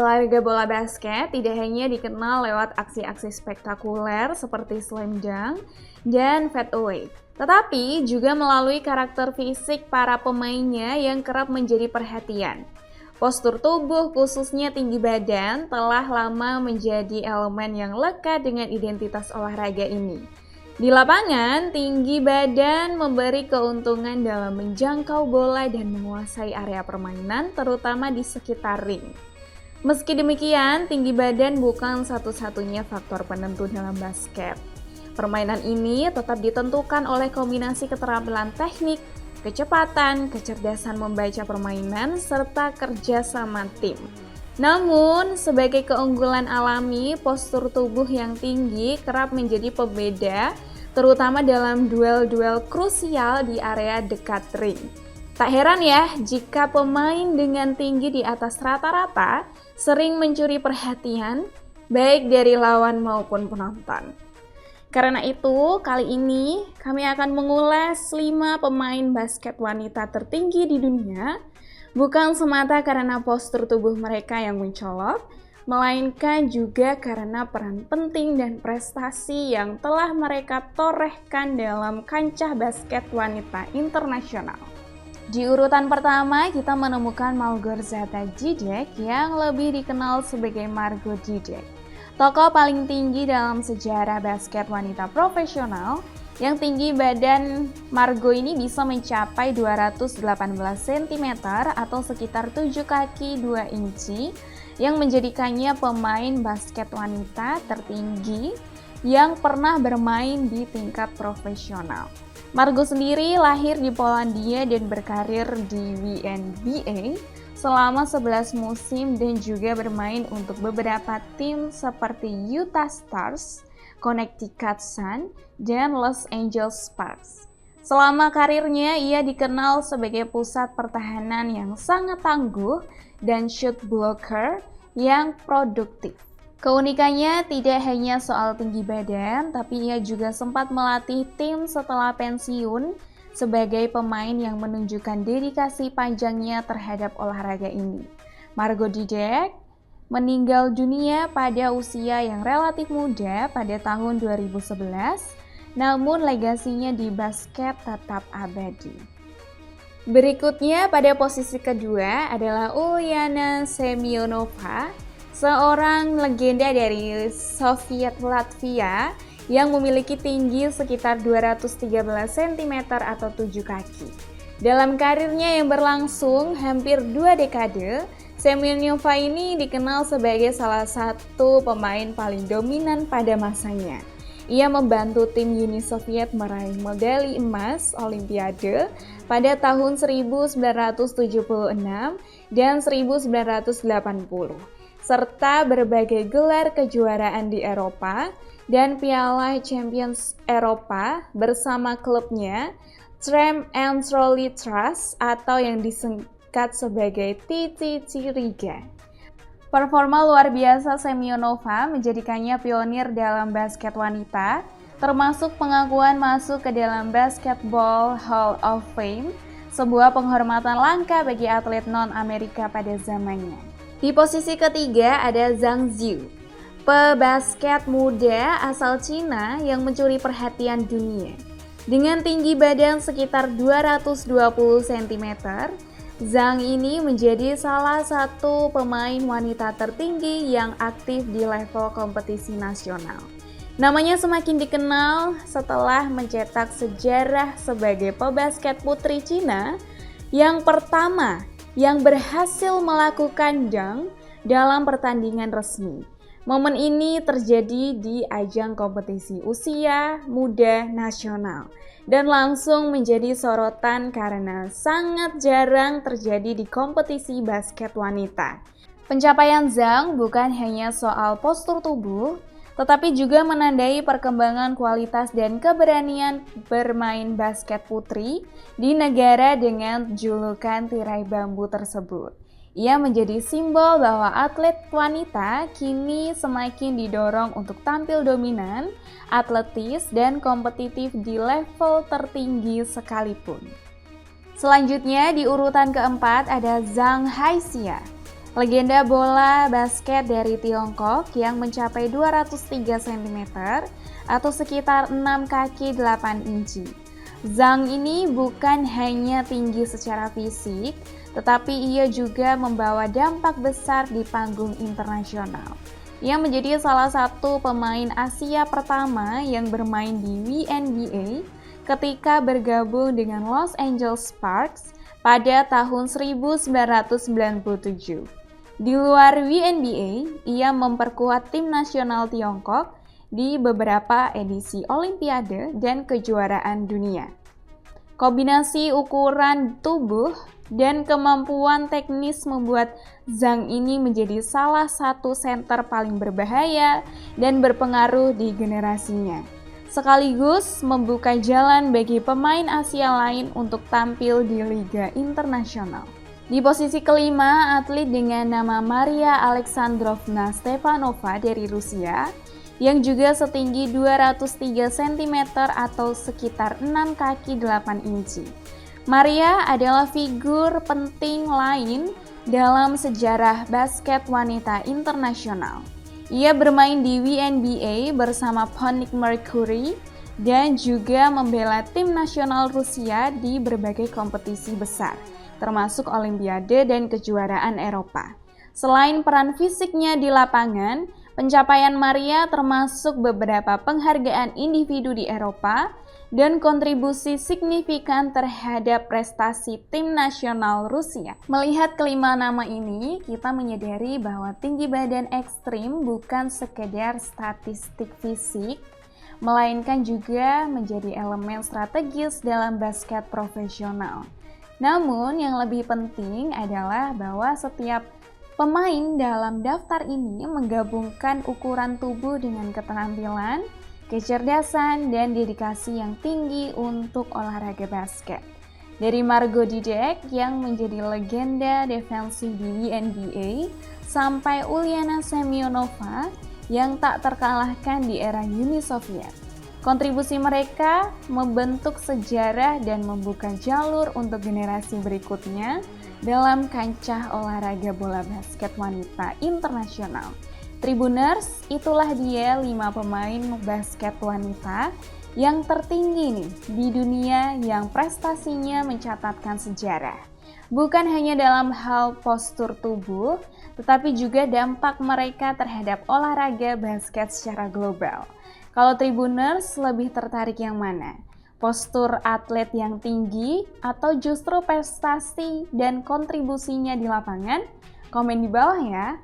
Olahraga bola basket tidak hanya dikenal lewat aksi-aksi spektakuler seperti slam dunk dan fadeaway, tetapi juga melalui karakter fisik para pemainnya yang kerap menjadi perhatian. Postur tubuh, khususnya tinggi badan, telah lama menjadi elemen yang lekat dengan identitas olahraga ini. Di lapangan, tinggi badan memberi keuntungan dalam menjangkau bola dan menguasai area permainan, terutama di sekitar ring. Meski demikian, tinggi badan bukan satu-satunya faktor penentu dalam basket. Permainan ini tetap ditentukan oleh kombinasi keterampilan teknik, kecepatan, kecerdasan membaca permainan, serta kerja sama tim. Namun, sebagai keunggulan alami, postur tubuh yang tinggi kerap menjadi pembeda, terutama dalam duel-duel krusial di area dekat ring. Tak heran ya, jika pemain dengan tinggi di atas rata-rata sering mencuri perhatian, baik dari lawan maupun penonton. Karena itu, kali ini kami akan mengulas 5 pemain basket wanita tertinggi di dunia, bukan semata karena postur tubuh mereka yang mencolok, melainkan juga karena peran penting dan prestasi yang telah mereka torehkan dalam kancah basket wanita internasional. Di urutan pertama, kita menemukan Małgorzata Didek yang lebih dikenal sebagai Margo Didek. Tokoh paling tinggi dalam sejarah basket wanita profesional, yang tinggi badan Margo ini bisa mencapai 218 cm atau sekitar 7 kaki 2 inci, yang menjadikannya pemain basket wanita tertinggi yang pernah bermain di tingkat profesional. Margo sendiri lahir di Polandia dan berkarir di WNBA selama 11 musim dan juga bermain untuk beberapa tim seperti Utah Stars, Connecticut Sun, dan Los Angeles Sparks. Selama karirnya, ia dikenal sebagai pusat pertahanan yang sangat tangguh dan shot blocker yang produktif. Keunikannya tidak hanya soal tinggi badan, tapi ia juga sempat melatih tim setelah pensiun sebagai pemain yang menunjukkan dedikasi panjangnya terhadap olahraga ini. Margo Didek meninggal dunia pada usia yang relatif muda pada tahun 2011, namun legasinya di basket tetap abadi. Berikutnya pada posisi kedua adalah Ulyana Semyonova, seorang legenda dari Soviet Latvia yang memiliki tinggi sekitar 213 cm atau 7 kaki. Dalam karirnya yang berlangsung hampir 2 dekade, Semyonova ini dikenal sebagai salah satu pemain paling dominan pada masanya. Ia membantu tim Uni Soviet meraih medali emas Olimpiade pada tahun 1976 dan 1980. Serta berbagai gelar kejuaraan di Eropa dan Piala Champions Eropa bersama klubnya Trem and Trolley Trust atau yang disingkat sebagai TTT Riga. Performa luar biasa Semyonova menjadikannya pionir dalam basket wanita, termasuk pengakuan masuk ke dalam Basketball Hall of Fame, sebuah penghormatan langka bagi atlet non-Amerika pada zamannya. Di posisi ketiga ada Zhang Ziyu, pebasket muda asal Cina yang mencuri perhatian dunia. Dengan tinggi badan sekitar 220 cm, Zhang ini menjadi salah satu pemain wanita tertinggi yang aktif di level kompetisi nasional. Namanya semakin dikenal setelah mencetak sejarah sebagai pebasket putri Cina yang pertama yang berhasil melakukan dunk dalam pertandingan resmi. Momen ini terjadi di ajang kompetisi usia muda nasional dan langsung menjadi sorotan karena sangat jarang terjadi di kompetisi basket wanita. Pencapaian Zhang bukan hanya soal postur tubuh, tetapi juga menandai perkembangan kualitas dan keberanian bermain basket putri di negara dengan julukan tirai bambu tersebut. Ia menjadi simbol bahwa atlet wanita kini semakin didorong untuk tampil dominan, atletis, dan kompetitif di level tertinggi sekalipun. Selanjutnya di urutan keempat ada Zhang Haixia, Legenda bola basket dari Tiongkok yang mencapai 203 cm atau sekitar 6 kaki 8 inci. Zhang ini bukan hanya tinggi secara fisik, tetapi ia juga membawa dampak besar di panggung internasional. Ia menjadi salah satu pemain Asia pertama yang bermain di WNBA ketika bergabung dengan Los Angeles Sparks pada tahun 1997. Di luar WNBA, ia memperkuat tim nasional Tiongkok di beberapa edisi Olimpiade dan kejuaraan dunia. Kombinasi ukuran tubuh dan kemampuan teknis membuat Zhang ini menjadi salah satu center paling berbahaya dan berpengaruh di generasinya, sekaligus membuka jalan bagi pemain Asia lain untuk tampil di liga internasional. Di posisi kelima, atlet dengan nama Maria Alexandrovna Stepanova dari Rusia yang juga setinggi 203 cm atau sekitar 6 kaki 8 inci. Maria adalah figur penting lain dalam sejarah basket wanita internasional. Ia bermain di WNBA bersama Ponick Mercury dan juga membela tim nasional Rusia di berbagai kompetisi besar, termasuk Olimpiade dan kejuaraan Eropa. Selain peran fisiknya di lapangan, pencapaian Maria termasuk beberapa penghargaan individu di Eropa dan kontribusi signifikan terhadap prestasi tim nasional Rusia. Melihat kelima nama ini, kita menyadari bahwa tinggi badan ekstrim bukan sekedar statistik fisik, melainkan juga menjadi elemen strategis dalam basket profesional. Namun yang lebih penting adalah bahwa setiap pemain dalam daftar ini menggabungkan ukuran tubuh dengan keterampilan, kecerdasan, dan dedikasi yang tinggi untuk olahraga basket. Dari Margot Didek yang menjadi legenda defensif di WNBA sampai Uliana Semyonova yang tak terkalahkan di era Uni Soviet. Kontribusi mereka membentuk sejarah dan membuka jalur untuk generasi berikutnya dalam kancah olahraga bola basket wanita internasional. Tribuners, itulah dia 5 pemain basket wanita yang tertinggi nih di dunia yang prestasinya mencatatkan sejarah. Bukan hanya dalam hal postur tubuh, tetapi juga dampak mereka terhadap olahraga basket secara global. Kalau Tribuners lebih tertarik yang mana? Postur atlet yang tinggi atau justru prestasi dan kontribusinya di lapangan? Komen di bawah ya.